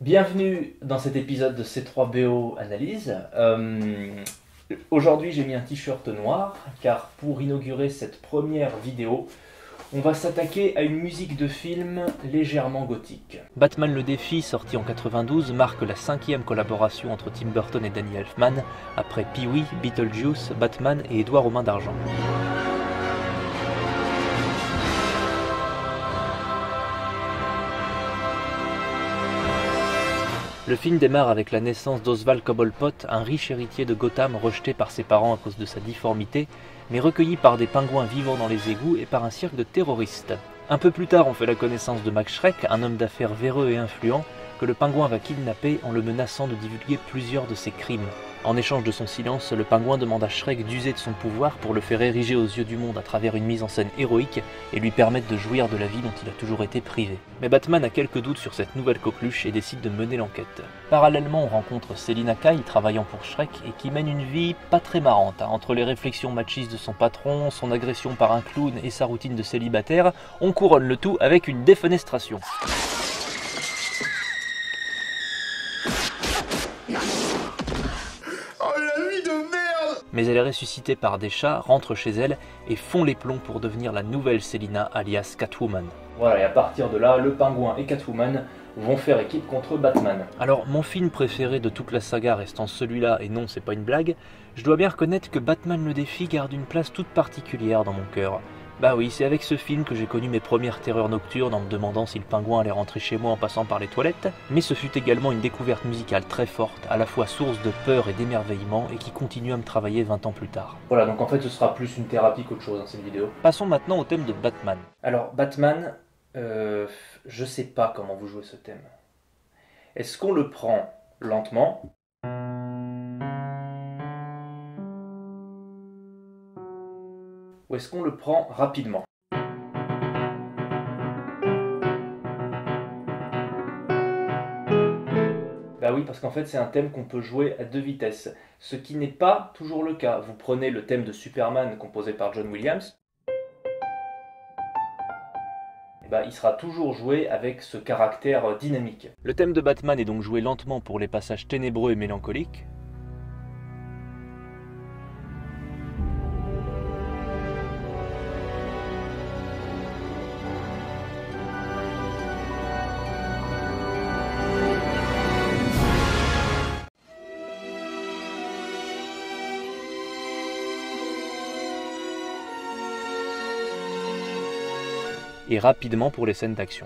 Bienvenue dans cet épisode de C3BO Analyse. Aujourd'hui j'ai mis un t-shirt noir car pour inaugurer cette première vidéo, on va s'attaquer à une musique de film légèrement gothique. Batman le Défi, sorti en 92, marque la 5e collaboration entre Tim Burton et Danny Elfman, après Pee-wee, Beetlejuice, Batman et Édouard aux mains d'argent. Le film démarre avec la naissance d'Oswald Cobblepot, un riche héritier de Gotham rejeté par ses parents à cause de sa difformité, mais recueilli par des pingouins vivant dans les égouts et par un cirque de terroristes. Un peu plus tard, on fait la connaissance de Max Schreck, un homme d'affaires véreux et influent, que le pingouin va kidnapper en le menaçant de divulguer plusieurs de ses crimes. En échange de son silence, le pingouin demande à Schreck d'user de son pouvoir pour le faire ériger aux yeux du monde à travers une mise en scène héroïque et lui permettre de jouir de la vie dont il a toujours été privé. Mais Batman a quelques doutes sur cette nouvelle coqueluche et décide de mener l'enquête. Parallèlement, on rencontre Selina Kyle travaillant pour Schreck et qui mène une vie pas très marrante. Entre les réflexions machistes de son patron, son agression par un clown et sa routine de célibataire, on couronne le tout avec une défenestration. Mais elle est ressuscitée par des chats, rentre chez elle et fond les plombs pour devenir la nouvelle Selina alias Catwoman. Voilà, et à partir de là, le pingouin et Catwoman vont faire équipe contre Batman. Alors, mon film préféré de toute la saga restant celui-là, et non, c'est pas une blague, je dois bien reconnaître que Batman le Défi garde une place toute particulière dans mon cœur. Bah oui, c'est avec ce film que j'ai connu mes premières terreurs nocturnes en me demandant si le pingouin allait rentrer chez moi en passant par les toilettes, mais ce fut également une découverte musicale très forte, à la fois source de peur et d'émerveillement, et qui continue à me travailler 20 ans plus tard. Voilà, donc en fait ce sera plus une thérapie qu'autre chose dans cette vidéo. Passons maintenant au thème de Batman. Alors Batman, je sais pas comment vous jouez ce thème. Est-ce qu'on le prend lentement ? Ou est-ce qu'on le prend rapidement ? Bah oui, parce qu'en fait c'est un thème qu'on peut jouer à deux vitesses, ce qui n'est pas toujours le cas. Vous prenez le thème de Superman composé par John Williams, et bah, il sera toujours joué avec ce caractère dynamique. Le thème de Batman est donc joué lentement pour les passages ténébreux et mélancoliques, et rapidement pour les scènes d'action.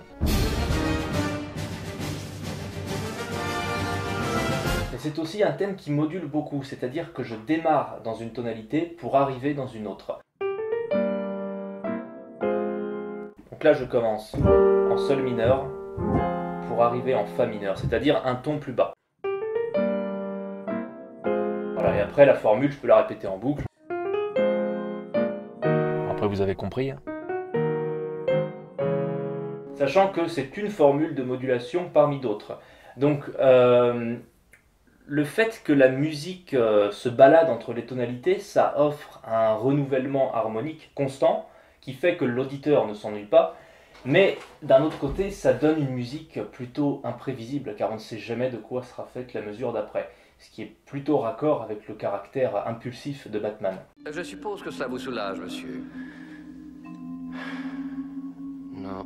C'est aussi un thème qui module beaucoup, c'est-à-dire que je démarre dans une tonalité pour arriver dans une autre. Donc là je commence en sol mineur pour arriver en fa mineur, c'est-à-dire un ton plus bas. Voilà, et après la formule je peux la répéter en boucle. Après vous avez compris. Sachant que c'est une formule de modulation parmi d'autres. Donc le fait que la musique se balade entre les tonalités, ça offre un renouvellement harmonique constant qui fait que l'auditeur ne s'ennuie pas, mais d'un autre côté, ça donne une musique plutôt imprévisible car on ne sait jamais de quoi sera faite la mesure d'après, ce qui est plutôt raccord avec le caractère impulsif de Batman. Je suppose que cela vous soulage, monsieur. Non.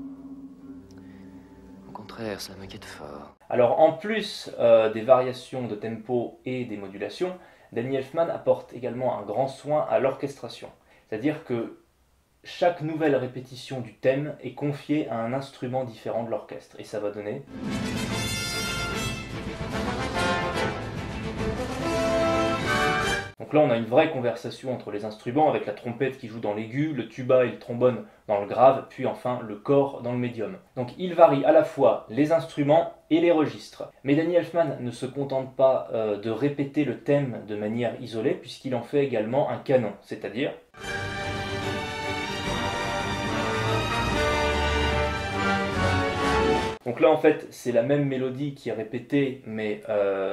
Au contraire, ça m'inquiète fort. Alors en plus des variations de tempo et des modulations, Danny Elfman apporte également un grand soin à l'orchestration. C'est-à-dire que chaque nouvelle répétition du thème est confiée à un instrument différent de l'orchestre. Et ça va donner... Donc là on a une vraie conversation entre les instruments avec la trompette qui joue dans l'aigu, le tuba et le trombone dans le grave, puis enfin le cor dans le médium. Donc il varie à la fois les instruments et les registres. Mais Danny Elfman ne se contente pas de répéter le thème de manière isolée puisqu'il en fait également un canon, c'est-à-dire... Donc là en fait c'est la même mélodie qui est répétée mais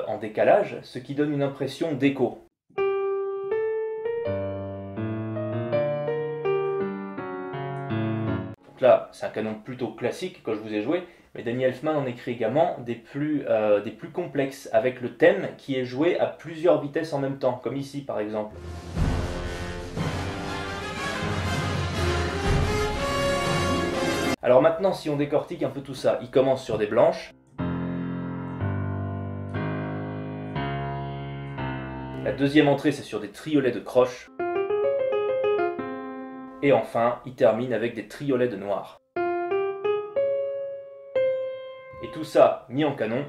en décalage, ce qui donne une impression d'écho. Donc là, c'est un canon plutôt classique que je vous ai joué, Mais Danny Elfman en écrit également des plus complexes, avec le thème qui est joué à plusieurs vitesses en même temps, comme ici par exemple. Alors maintenant, si on décortique un peu tout ça, il commence sur des blanches. La deuxième entrée, c'est sur des triolets de croche. Et enfin, il termine avec des triolets de noir. Et tout ça mis en canon.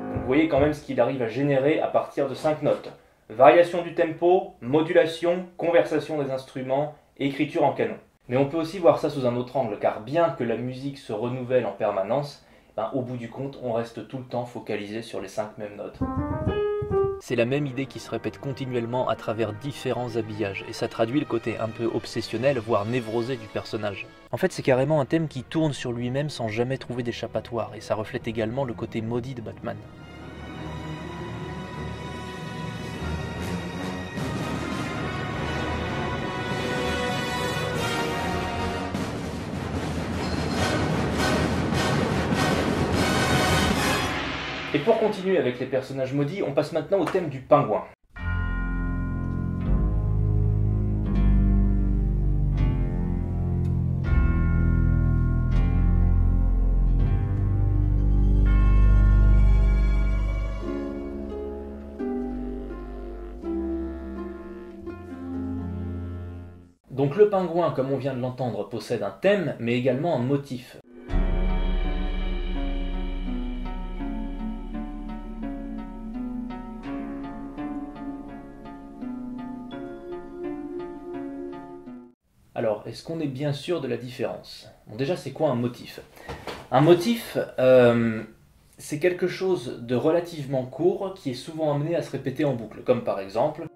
Donc vous voyez quand même ce qu'il arrive à générer à partir de 5 notes. Variation du tempo, modulation, conversation des instruments, écriture en canon. Mais on peut aussi voir ça sous un autre angle, car bien que la musique se renouvelle en permanence, au bout du compte, on reste tout le temps focalisé sur les 5 mêmes notes. C'est la même idée qui se répète continuellement à travers différents habillages, et ça traduit le côté un peu obsessionnel, voire névrosé du personnage. En fait, c'est carrément un thème qui tourne sur lui-même sans jamais trouver d'échappatoire, et ça reflète également le côté maudit de Batman. Et pour continuer avec les personnages maudits, on passe maintenant au thème du pingouin. Donc le pingouin, comme on vient de l'entendre, possède un thème, mais également un motif. Alors, est-ce qu'on est bien sûr de la différence? Bon, déjà, c'est quoi un motif? Un motif, c'est quelque chose de relativement court qui est souvent amené à se répéter en boucle, comme par exemple,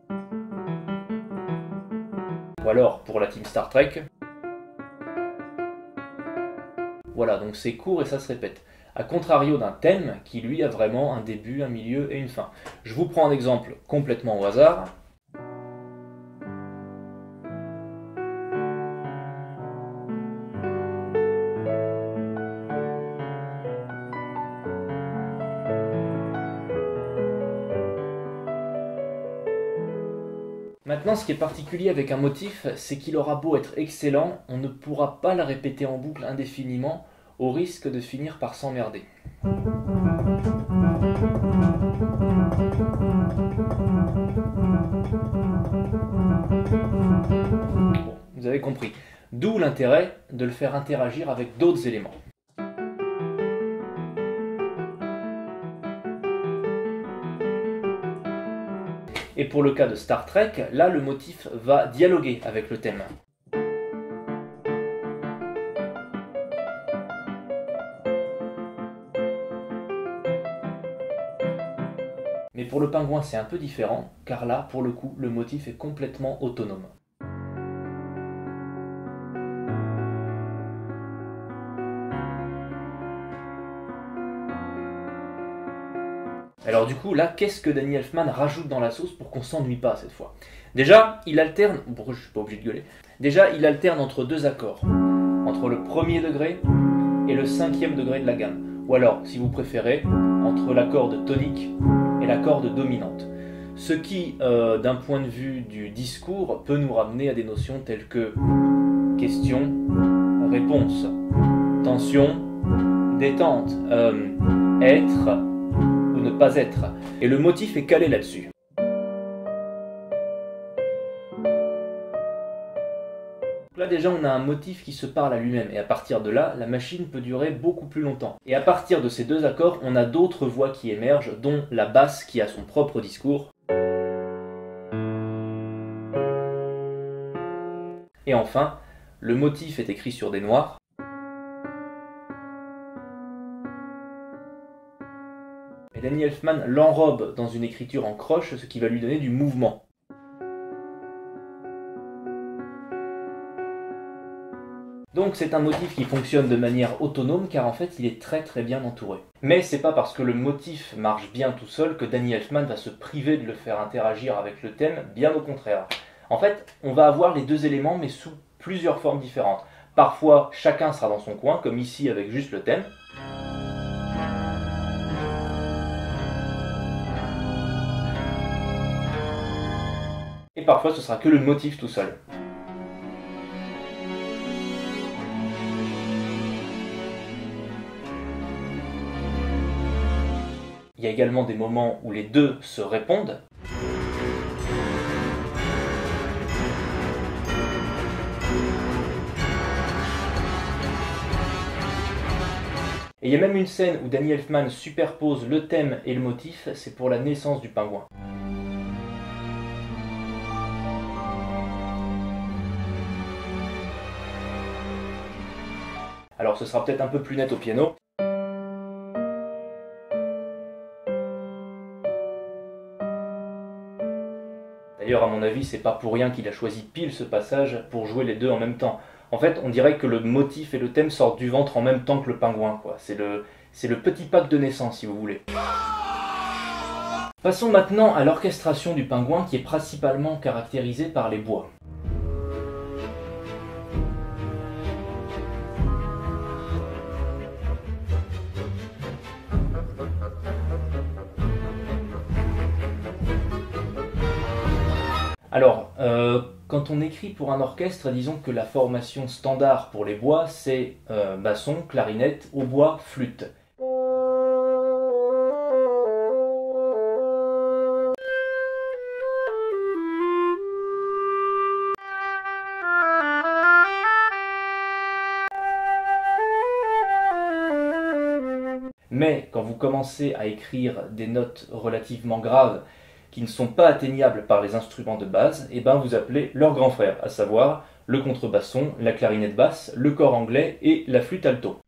ou alors pour la team Star Trek. Voilà, donc c'est court et ça se répète. A contrario d'un thème qui lui a vraiment un début, un milieu et une fin. Je vous prends un exemple complètement au hasard. Maintenant, ce qui est particulier avec un motif, c'est qu'il aura beau être excellent, on ne pourra pas le répéter en boucle indéfiniment, au risque de finir par s'emmerder. Bon, vous avez compris. D'où l'intérêt de le faire interagir avec d'autres éléments. Et pour le cas de Star Trek, là le motif va dialoguer avec le thème. Mais pour le pingouin c'est un peu différent, car là pour le coup le motif est complètement autonome. Alors du coup, là, qu'est-ce que Danny Elfman rajoute dans la sauce pour qu'on s'ennuie pas cette fois? Déjà, il alterne... Pourquoi je suis pas obligé de gueuler? Déjà, il alterne entre deux accords. Entre le premier degré et le 5e degré de la gamme. Ou alors, si vous préférez, entre la corde tonique et la corde dominante. Ce qui, d'un point de vue du discours, peut nous ramener à des notions telles que question, réponse, tension, détente, être... ne pas être. Et le motif est calé là-dessus. Là déjà on a un motif qui se parle à lui-même et à partir de là, la machine peut durer beaucoup plus longtemps. Et à partir de ces deux accords, on a d'autres voix qui émergent, dont la basse qui a son propre discours. Et enfin, le motif est écrit sur des noirs. Et Danny Elfman l'enrobe dans une écriture en croche, ce qui va lui donner du mouvement. Donc c'est un motif qui fonctionne de manière autonome car en fait il est très très bien entouré. Mais c'est pas parce que le motif marche bien tout seul que Danny Elfman va se priver de le faire interagir avec le thème, bien au contraire. En fait, on va avoir les deux éléments mais sous plusieurs formes différentes. Parfois, chacun sera dans son coin, comme ici avec juste le thème. Et parfois, ce sera que le motif tout seul. Il y a également des moments où les deux se répondent. Et il y a même une scène où Danny Elfman superpose le thème et le motif, c'est pour la naissance du pingouin. Alors ce sera peut-être un peu plus net au piano. D'ailleurs, à mon avis, c'est pas pour rien qu'il a choisi pile ce passage pour jouer les deux en même temps. En fait, on dirait que le motif et le thème sortent du ventre en même temps que le pingouin, quoi. C'est le petit pack de naissance, si vous voulez. Passons maintenant à l'orchestration du pingouin qui est principalement caractérisée par les bois. Alors, quand on écrit pour un orchestre, disons que la formation standard pour les bois, c'est basson, clarinette, hautbois, flûte. Mais quand vous commencez à écrire des notes relativement graves, qui ne sont pas atteignables par les instruments de base, et ben vous appelez leur grand frère, à savoir le contrebasson, la clarinette basse, le cor anglais et la flûte alto.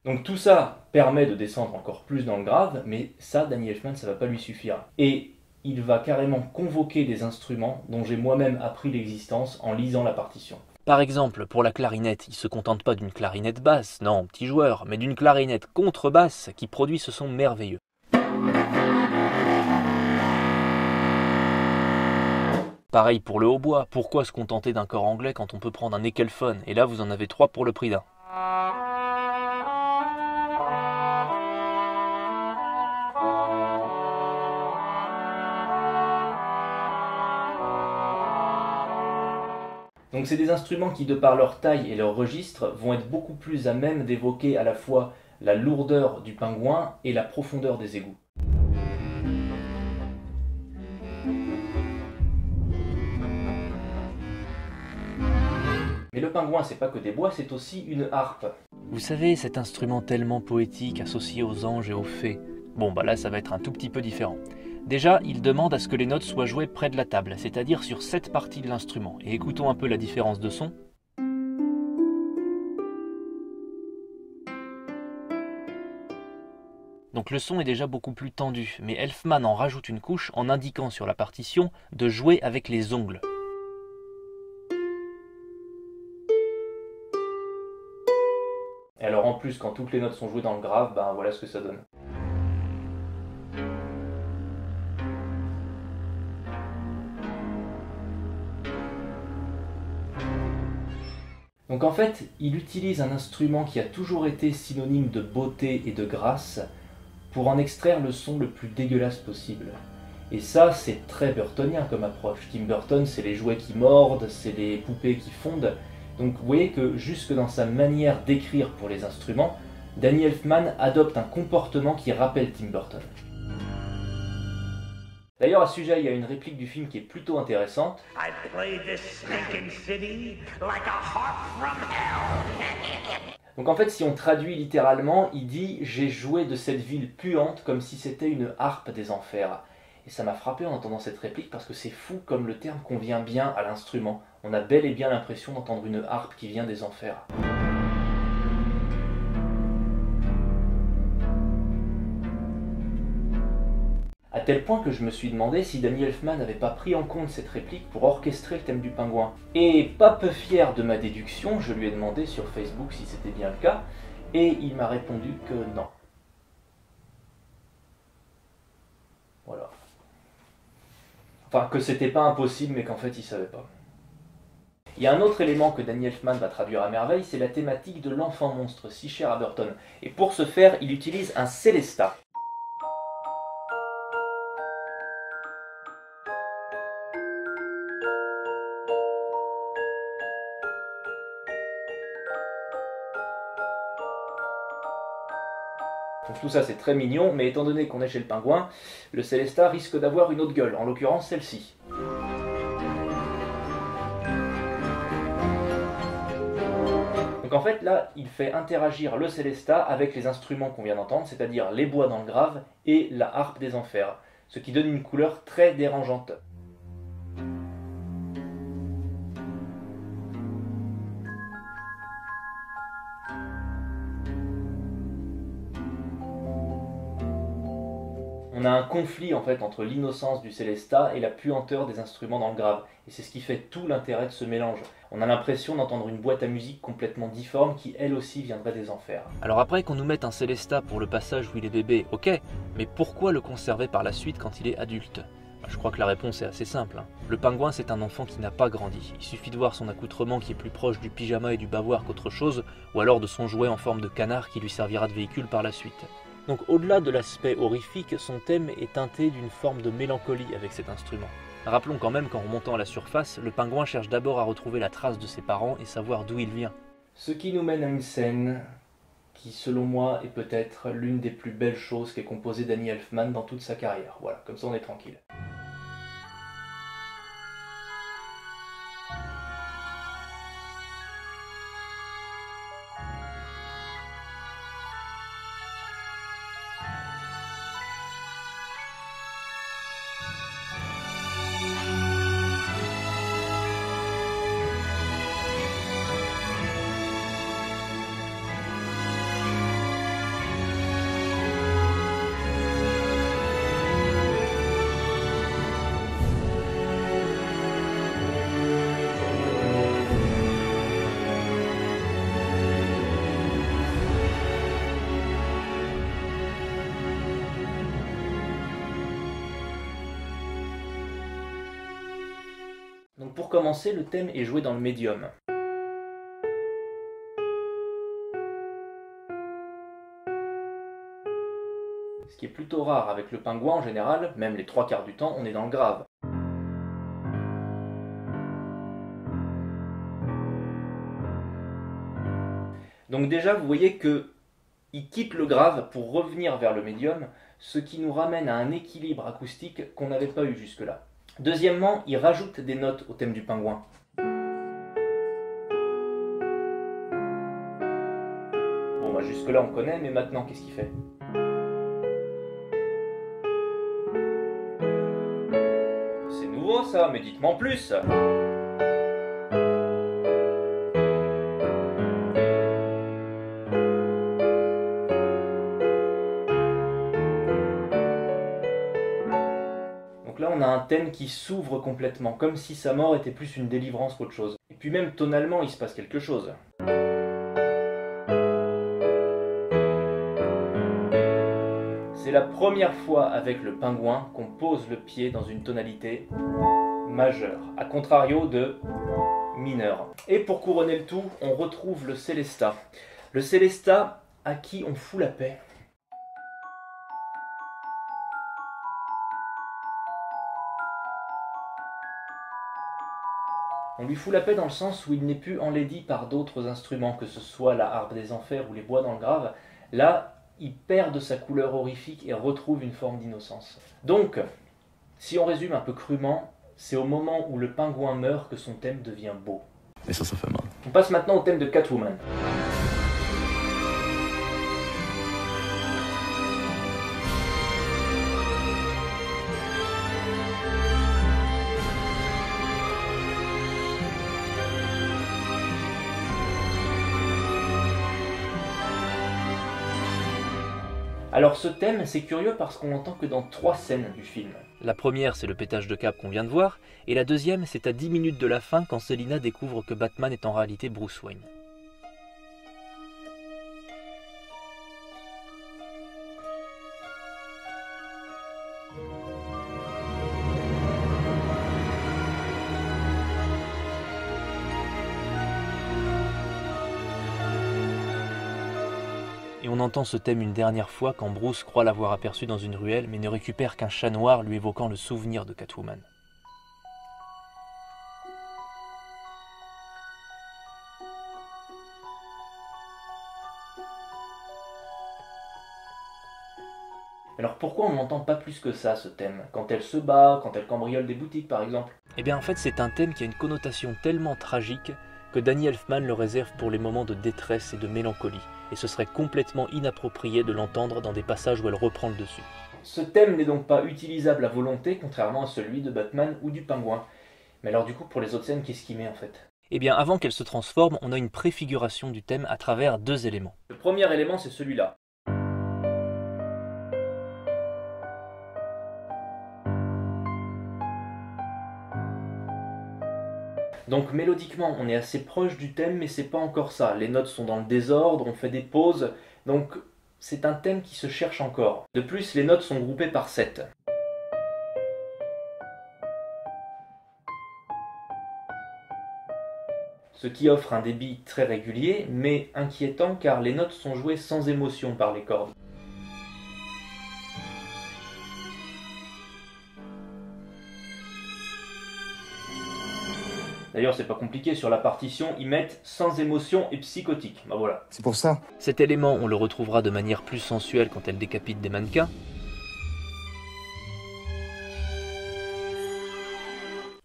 Donc tout ça permet de descendre encore plus dans le grave, mais ça, Danny Elfman, ça va pas lui suffire. Et il va carrément convoquer des instruments dont j'ai moi-même appris l'existence en lisant la partition. Par exemple, pour la clarinette, il ne se contente pas d'une clarinette basse, non, petit joueur, mais d'une clarinette contrebasse qui produit ce son merveilleux. Pareil pour le hautbois, pourquoi se contenter d'un cor anglais quand on peut prendre un Eckelphone, et là vous en avez 3 pour le prix d'un. Donc c'est des instruments qui, de par leur taille et leur registre, vont être beaucoup plus à même d'évoquer à la fois la lourdeur du pingouin et la profondeur des égouts. Mais le pingouin, c'est pas que des bois, c'est aussi une harpe. Vous savez, cet instrument tellement poétique associé aux anges et aux fées. Bon bah là ça va être un tout petit peu différent. Déjà, il demande à ce que les notes soient jouées près de la table, c'est-à-dire sur cette partie de l'instrument. Et écoutons un peu la différence de son. Donc le son est déjà beaucoup plus tendu, mais Elfman en rajoute une couche en indiquant sur la partition de jouer avec les ongles. Et alors en plus, quand toutes les notes sont jouées dans le grave, ben voilà ce que ça donne. Donc en fait, il utilise un instrument qui a toujours été synonyme de beauté et de grâce pour en extraire le son le plus dégueulasse possible. Et ça, c'est très burtonien comme approche. Tim Burton, c'est les jouets qui mordent, c'est les poupées qui fondent. Donc vous voyez que jusque dans sa manière d'écrire pour les instruments, Danny Elfman adopte un comportement qui rappelle Tim Burton. D'ailleurs, à ce sujet, il y a une réplique du film qui est plutôt intéressante. Donc en fait, si on traduit littéralement, il dit « J'ai joué de cette ville puante comme si c'était une harpe des enfers ». Et ça m'a frappé en entendant cette réplique parce que c'est fou comme le terme convient bien à l'instrument. On a bel et bien l'impression d'entendre une harpe qui vient des enfers. À tel point que je me suis demandé si Danny Elfman n'avait pas pris en compte cette réplique pour orchestrer le thème du pingouin. Et pas peu fier de ma déduction, je lui ai demandé sur Facebook si c'était bien le cas, et il m'a répondu que non. Voilà. Enfin, que c'était pas impossible, mais qu'en fait il savait pas. Il y a un autre élément que Danny Elfman va traduire à merveille, c'est la thématique de l'enfant monstre, si cher à Burton. Et pour ce faire, il utilise un Célestat. Donc tout ça c'est très mignon, mais étant donné qu'on est chez le pingouin, le Célestat risque d'avoir une autre gueule, en l'occurrence celle-ci. Donc en fait là, il fait interagir le Célestat avec les instruments qu'on vient d'entendre, c'est-à-dire les bois dans le grave et la harpe des enfers, ce qui donne une couleur très dérangeante. On a un conflit en fait entre l'innocence du Célestat et la puanteur des instruments dans le grave. Et c'est ce qui fait tout l'intérêt de ce mélange. On a l'impression d'entendre une boîte à musique complètement difforme qui elle aussi viendrait des enfers. Alors après qu'on nous mette un Célestat pour le passage où il est bébé, ok, mais pourquoi le conserver par la suite quand il est adulte ? Je crois que la réponse est assez simple. Le pingouin c'est un enfant qui n'a pas grandi. Il suffit de voir son accoutrement qui est plus proche du pyjama et du bavoir qu'autre chose, ou alors de son jouet en forme de canard qui lui servira de véhicule par la suite. Donc au-delà de l'aspect horrifique, son thème est teinté d'une forme de mélancolie avec cet instrument. Rappelons quand même qu'en remontant à la surface, le pingouin cherche d'abord à retrouver la trace de ses parents et savoir d'où il vient. Ce qui nous mène à une scène qui, selon moi, est peut-être l'une des plus belles choses qu'ait composé Danny Elfman dans toute sa carrière. Voilà, comme ça on est tranquille. Donc pour commencer, le thème est joué dans le médium. Ce qui est plutôt rare avec le pingouin en général, même les 3/4 du temps, on est dans le grave. Donc déjà, vous voyez que il quitte le grave pour revenir vers le médium, ce qui nous ramène à un équilibre acoustique qu'on n'avait pas eu jusque-là. Deuxièmement, il rajoute des notes au thème du pingouin. Bon, bah jusque-là on connaît, mais maintenant qu'est-ce qu'il fait ? C'est nouveau ça, mais dites-moi en plus ! Là, on a un thème qui s'ouvre complètement, comme si sa mort était plus une délivrance qu'autre chose. Et puis même tonalement, il se passe quelque chose. C'est la première fois avec le pingouin qu'on pose le pied dans une tonalité majeure, à contrario de mineur. Et pour couronner le tout, on retrouve le Célestat. Le Célestat à qui on fout la paix. On lui fout la paix dans le sens où il n'est plus enlaidi par d'autres instruments, que ce soit la harpe des enfers ou les bois dans le grave. Là, il perd de sa couleur horrifique et retrouve une forme d'innocence. Donc, si on résume un peu crûment, c'est au moment où le pingouin meurt que son thème devient beau. Et ça fait mal. On passe maintenant au thème de Catwoman. Alors ce thème, c'est curieux parce qu'on l'entend que dans 3 scènes du film. La première, c'est le pétage de câble qu'on vient de voir, et la deuxième, c'est à 10 minutes de la fin quand Selina découvre que Batman est en réalité Bruce Wayne. Et on entend ce thème une dernière fois quand Bruce croit l'avoir aperçu dans une ruelle mais ne récupère qu'un chat noir lui évoquant le souvenir de Catwoman. Alors pourquoi on n'entend pas plus que ça ce thème? Quand elle se bat, quand elle cambriole des boutiques par exemple? Eh bien en fait c'est un thème qui a une connotation tellement tragique que Danny Elfman le réserve pour les moments de détresse et de mélancolie, et ce serait complètement inapproprié de l'entendre dans des passages où elle reprend le dessus. Ce thème n'est donc pas utilisable à volonté, contrairement à celui de Batman ou du Pingouin. Mais alors du coup, pour les autres scènes, qu'est-ce qu'il met en fait? Eh bien avant qu'elle se transforme, on a une préfiguration du thème à travers 2 éléments. Le premier élément, c'est celui-là. Donc mélodiquement, on est assez proche du thème, mais c'est pas encore ça. Les notes sont dans le désordre, on fait des pauses, donc c'est un thème qui se cherche encore. De plus, les notes sont groupées par 7. Ce qui offre un débit très régulier, mais inquiétant car les notes sont jouées sans émotion par les cordes. D'ailleurs, c'est pas compliqué, sur la partition, ils mettent sans émotion et psychotique. Bah voilà. C'est pour ça. Cet élément, on le retrouvera de manière plus sensuelle quand elle décapite des mannequins,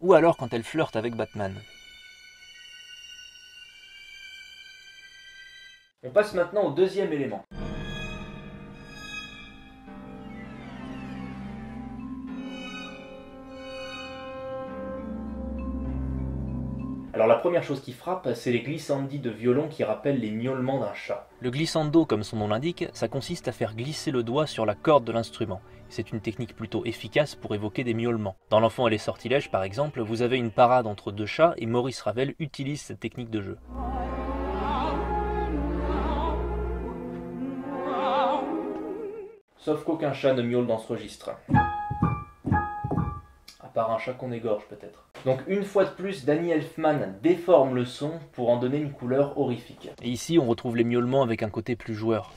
ou alors quand elle flirte avec Batman. On passe maintenant au deuxième élément. Alors la première chose qui frappe, c'est les glissandis de violon qui rappellent les miaulements d'un chat. Le glissando, comme son nom l'indique, ça consiste à faire glisser le doigt sur la corde de l'instrument. C'est une technique plutôt efficace pour évoquer des miaulements. Dans L'Enfant et les Sortilèges, par exemple, vous avez une parade entre 2 chats et Maurice Ravel utilise cette technique de jeu. Sauf qu'aucun chat ne miaule dans ce registre. À part un chat qu'on égorge peut-être. Donc une fois de plus, Danny Elfman déforme le son pour en donner une couleur horrifique. Et ici, on retrouve les miaulements avec un côté plus joueur.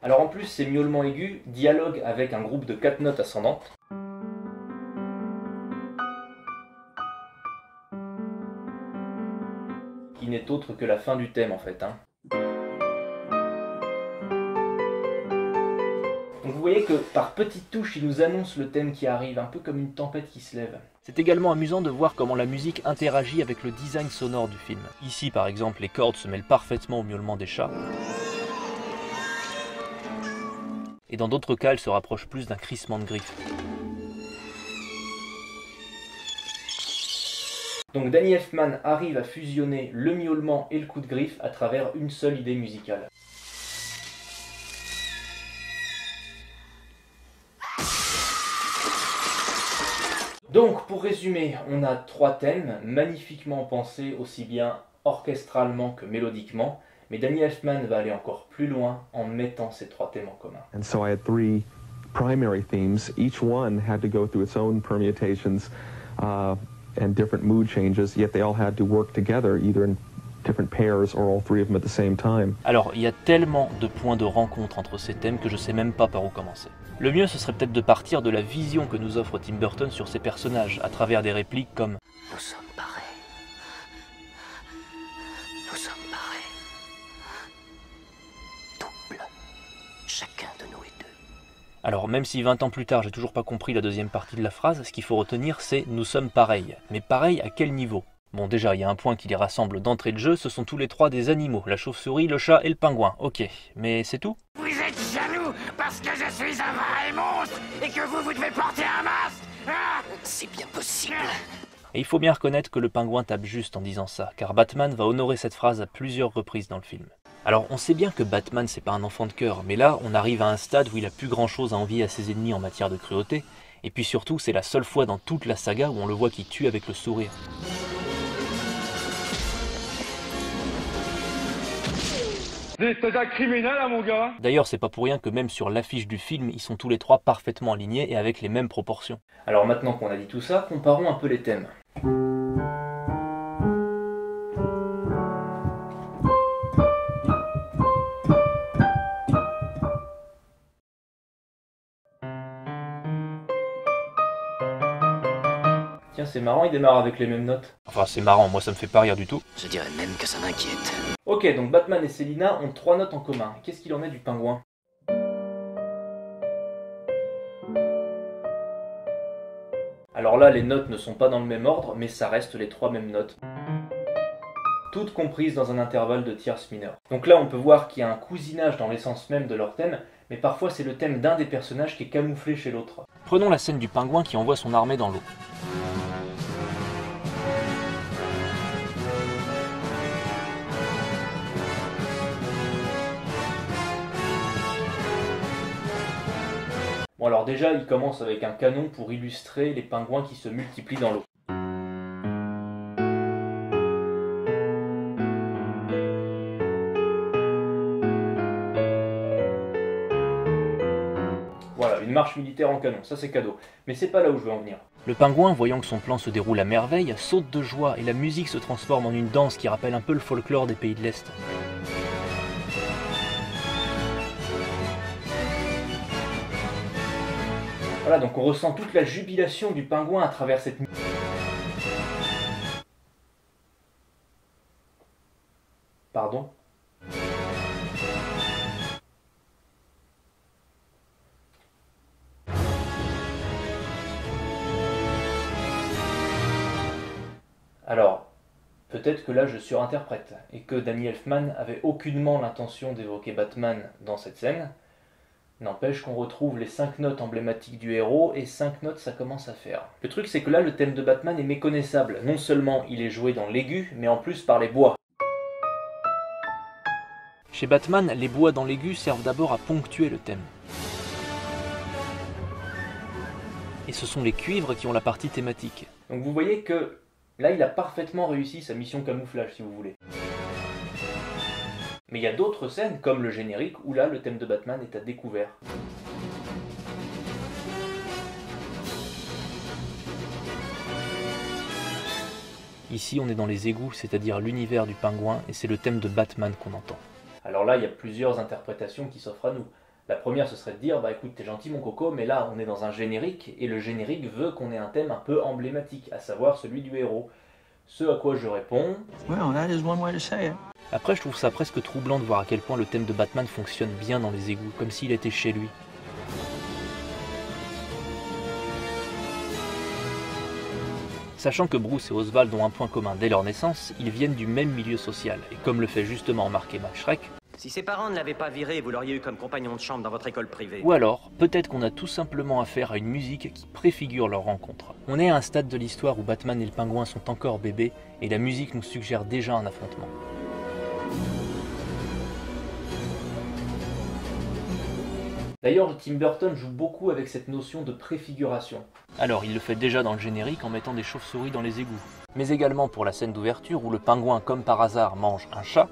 Alors en plus, ces miaulements aigus dialoguent avec un groupe de 4 notes ascendantes. Qui n'est autre que la fin du thème en fait. Donc vous voyez que par petites touches, il nous annonce le thème qui arrive, un peu comme une tempête qui se lève. C'est également amusant de voir comment la musique interagit avec le design sonore du film. Ici par exemple, les cordes se mêlent parfaitement au miaulement des chats. Et dans d'autres cas, elle se rapproche plus d'un crissement de griffes. Donc Danny Elfman arrive à fusionner le miaulement et le coup de griffe à travers une seule idée musicale. Donc pour résumer, on a 3 thèmes magnifiquement pensés aussi bien orchestralement que mélodiquement. Mais Danny Elfman va aller encore plus loin en mettant ces 3 thèmes en commun. And so I had 3 primary themes. Each one had to go through its own permutations and different mood changes, yet they all had to work together, either in different pairs or all 3 of them at the same time. Alors, il y a tellement de points de rencontre entre ces thèmes que je sais même pas par où commencer. Le mieux, ce serait peut-être de partir de la vision que nous offre Tim Burton sur ses personnages, à travers des répliques comme « Nous sommes pareils. Nous sommes pareils. Double. Chacun de nous est 2. » Alors, même si 20 ans plus tard, j'ai toujours pas compris la deuxième partie de la phrase, ce qu'il faut retenir, c'est « nous sommes pareils ». Mais pareils à quel niveau ? Bon, déjà, il y a un point qui les rassemble d'entrée de jeu, ce sont tous les trois des animaux, la chauve-souris, le chat et le pingouin. Ok, mais c'est tout? Vous êtes jaloux parce que je suis un vrai monstre et que vous devez porter un masque. Ah, C'est bien possible. Et il faut bien reconnaître que le pingouin tape juste en disant ça, car Batman va honorer cette phrase à plusieurs reprises dans le film. Alors, on sait bien que Batman, c'est pas un enfant de cœur, mais là, on arrive à un stade où il a plus grand chose à envier à ses ennemis en matière de cruauté, et puis surtout, c'est la seule fois dans toute la saga où on le voit qui tue avec le sourire. T'es un criminel, hein, mon gars? D'ailleurs, c'est pas pour rien que même sur l'affiche du film, ils sont tous les trois parfaitement alignés et avec les mêmes proportions. Alors maintenant qu'on a dit tout ça, comparons un peu les thèmes. Tiens, c'est marrant, il démarre avec les mêmes notes. Enfin, c'est marrant, moi ça me fait pas rire du tout. Je dirais même que ça m'inquiète. Ok, donc Batman et Selina ont 3 notes en commun. Qu'est-ce qu'il en est du pingouin? Alors là, les notes ne sont pas dans le même ordre, mais ça reste les 3 mêmes notes. Toutes comprises dans un intervalle de tierces mineures. Donc là, on peut voir qu'il y a un cousinage dans l'essence même de leur thème, mais parfois c'est le thème d'un des personnages qui est camouflé chez l'autre. Prenons la scène du pingouin qui envoie son armée dans l'eau. Bon alors déjà, il commence avec un canon pour illustrer les pingouins qui se multiplient dans l'eau. Voilà, une marche militaire en canon, ça c'est cadeau. Mais c'est pas là où je veux en venir. Le pingouin, voyant que son plan se déroule à merveille, saute de joie et la musique se transforme en une danse qui rappelle un peu le folklore des pays de l'Est. Voilà, donc on ressent toute la jubilation du pingouin à travers cette musique. Pardon ? Alors, peut-être que là je surinterprète, et que Danny Elfman avait aucunement l'intention d'évoquer Batman dans cette scène. N'empêche qu'on retrouve les 5 notes emblématiques du héros, et 5 notes ça commence à faire. Le truc c'est que là le thème de Batman est méconnaissable. Non seulement il est joué dans l'aigu, mais en plus par les bois. Chez Batman, les bois dans l'aigu servent d'abord à ponctuer le thème. Et ce sont les cuivres qui ont la partie thématique. Donc vous voyez que là il a parfaitement réussi sa mission camouflage si vous voulez. Mais il y a d'autres scènes, comme le générique, où là le thème de Batman est à découvert. Ici on est dans les égouts, c'est-à-dire l'univers du pingouin, et c'est le thème de Batman qu'on entend. Alors là il y a plusieurs interprétations qui s'offrent à nous. La première ce serait de dire, bah écoute t'es gentil mon coco, mais là on est dans un générique, et le générique veut qu'on ait un thème un peu emblématique, à savoir celui du héros. Ce à quoi je réponds... Well, that is one way to say it. Après, je trouve ça presque troublant de voir à quel point le thème de Batman fonctionne bien dans les égouts, comme s'il était chez lui. Sachant que Bruce et Oswald ont un point commun dès leur naissance, ils viennent du même milieu social, et comme le fait justement remarquer Max Schreck, Si ses parents ne l'avaient pas viré, vous l'auriez eu comme compagnon de chambre dans votre école privée. ou alors, peut-être qu'on a tout simplement affaire à une musique qui préfigure leur rencontre. On est à un stade de l'histoire où Batman et le pingouin sont encore bébés, et la musique nous suggère déjà un affrontement. D'ailleurs, Tim Burton joue beaucoup avec cette notion de préfiguration. Alors, il le fait déjà dans le générique en mettant des chauves-souris dans les égouts. Mais également pour la scène d'ouverture où le pingouin, comme par hasard, mange un chat.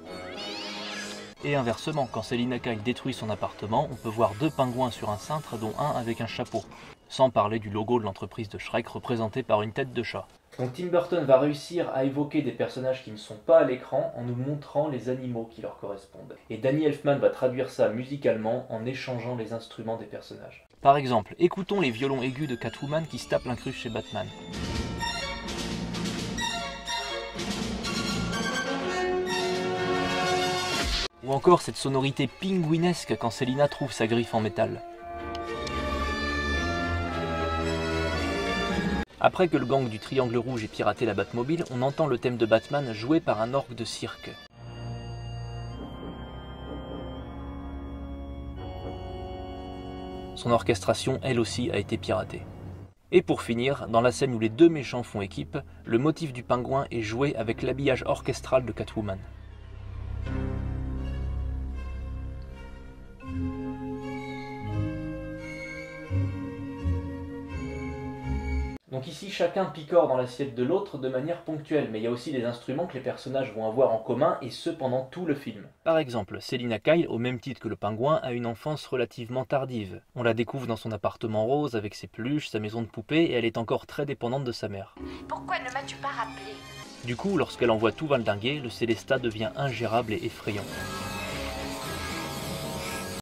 Et inversement, quand Selina Kyle détruit son appartement, on peut voir 2 pingouins sur un cintre, dont un avec un chapeau. Sans parler du logo de l'entreprise de Shrek représenté par une tête de chat. Donc Tim Burton va réussir à évoquer des personnages qui ne sont pas à l'écran en nous montrant les animaux qui leur correspondent. Et Danny Elfman va traduire ça musicalement en échangeant les instruments des personnages. Par exemple, écoutons les violons aigus de Catwoman qui se tapent l'incruste chez Batman. Ou encore cette sonorité pingouinesque quand Selina trouve sa griffe en métal. Après que le gang du Triangle Rouge ait piraté la Batmobile, on entend le thème de Batman joué par un orgue de cirque. Son orchestration, elle aussi, a été piratée. Et pour finir, dans la scène où les deux méchants font équipe, le motif du pingouin est joué avec l'habillage orchestral de Catwoman. Donc ici, chacun picore dans l'assiette de l'autre de manière ponctuelle, mais il y a aussi des instruments que les personnages vont avoir en commun, et ce pendant tout le film. Par exemple, Selina Kyle, au même titre que le pingouin, a une enfance relativement tardive. On la découvre dans son appartement rose avec ses peluches, sa maison de poupée, et elle est encore très dépendante de sa mère. Pourquoi ne m'as-tu pas rappelé? Du coup, lorsqu'elle envoie tout valdinguer, le Célestat devient ingérable et effrayant.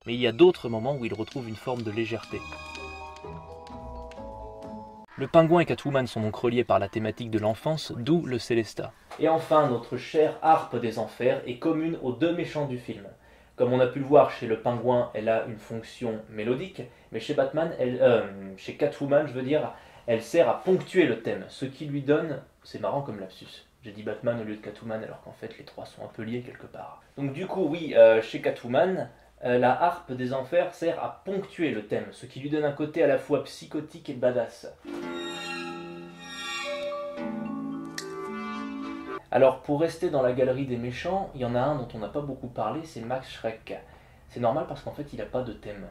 Mais il y a d'autres moments où il retrouve une forme de légèreté. Le pingouin et Catwoman sont donc reliés par la thématique de l'enfance, d'où le Célestat. Et enfin, notre chère harpe des enfers est commune aux deux méchants du film. Comme on a pu le voir chez le pingouin, elle a une fonction mélodique, mais chez chez Catwoman, je veux dire, elle sert à ponctuer le thème, ce qui lui donne, c'est marrant comme lapsus, j'ai dit Batman au lieu de Catwoman alors qu'en fait les trois sont un peu liés quelque part. Donc du coup, oui, chez Catwoman, la harpe des enfers sert à ponctuer le thème, ce qui lui donne un côté à la fois psychotique et badass. Alors pour rester dans la galerie des méchants, il y en a un dont on n'a pas beaucoup parlé, c'est Max Schreck. C'est normal parce qu'en fait il n'a pas de thème.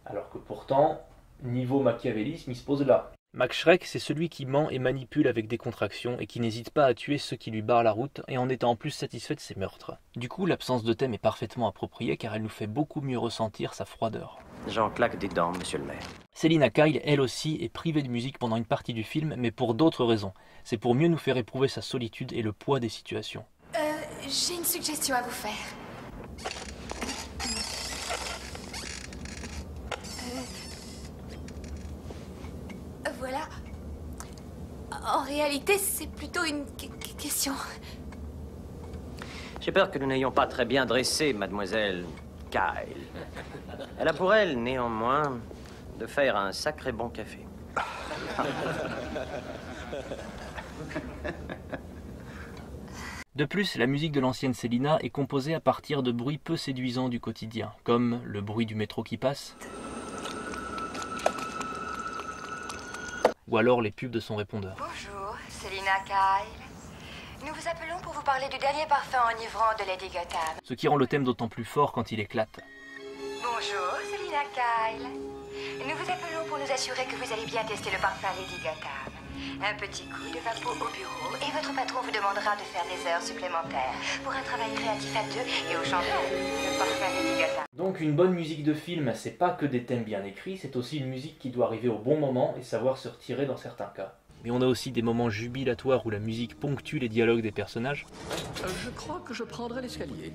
Alors que pourtant, niveau machiavélisme, il se pose là. Max Schreck, c'est celui qui ment et manipule avec des contractions et qui n'hésite pas à tuer ceux qui lui barrent la route et en étant en plus satisfait de ses meurtres. Du coup, l'absence de thème est parfaitement appropriée car elle nous fait beaucoup mieux ressentir sa froideur. J'en claque des dents, monsieur le maire. Selina Kyle, elle aussi, est privée de musique pendant une partie du film, mais pour d'autres raisons. C'est pour mieux nous faire éprouver sa solitude et le poids des situations. J'ai une suggestion à vous faire. Voilà. En réalité, c'est plutôt une question. J'ai peur que nous n'ayons pas très bien dressé mademoiselle Kyle. Elle a pour elle, néanmoins, de faire un sacré bon café. De plus, la musique de l'ancienne Selina est composée à partir de bruits peu séduisants du quotidien, comme le bruit du métro qui passe, ou alors les pubs de son répondeur. Bonjour, Selina Kyle. Nous vous appelons pour vous parler du dernier parfum enivrant de Lady Gotham. Ce qui rend le thème d'autant plus fort quand il éclate. Bonjour, Selina Kyle. Nous vous appelons pour nous assurer que vous allez bien tester le parfum Lady Gotham. Un petit coup de vapeau au bureau et votre patron vous demandera de faire des heures supplémentaires pour un travail créatif à deux et au champion, le parfum Lady Gotham. Donc une bonne musique de film, c'est pas que des thèmes bien écrits, c'est aussi une musique qui doit arriver au bon moment et savoir se retirer dans certains cas. Mais on a aussi des moments jubilatoires où la musique ponctue les dialogues des personnages. Je crois que je prendrai l'escalier.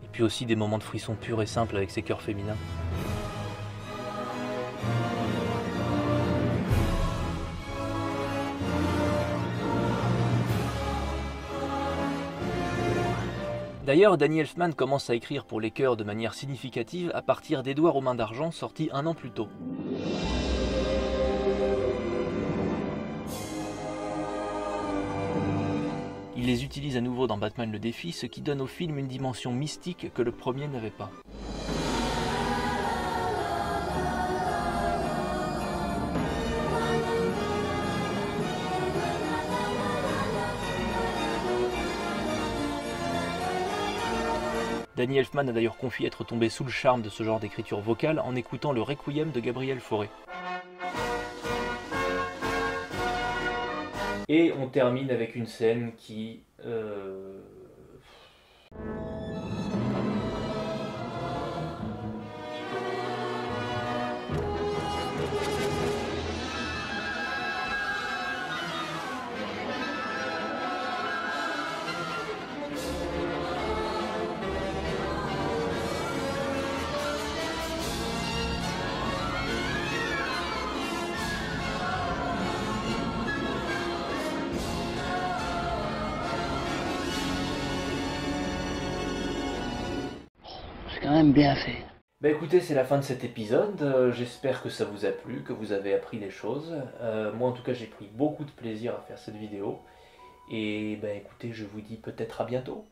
Et puis aussi des moments de frisson pur et simple avec ses chœurs féminins. D'ailleurs, Danny Elfman commence à écrire pour les chœurs de manière significative à partir d'Édouard aux mains d'argent, sorti un an plus tôt. Il les utilise à nouveau dans Batman le défi, ce qui donne au film une dimension mystique que le premier n'avait pas. Danny Elfman a d'ailleurs confié être tombé sous le charme de ce genre d'écriture vocale en écoutant le Requiem de Gabriel Fauré. Et on termine avec une scène qui... C'est quand même bien fait. Bah écoutez, c'est la fin de cet épisode, j'espère que ça vous a plu, que vous avez appris des choses. Moi en tout cas j'ai pris beaucoup de plaisir à faire cette vidéo. Et bah écoutez, je vous dis peut-être à bientôt.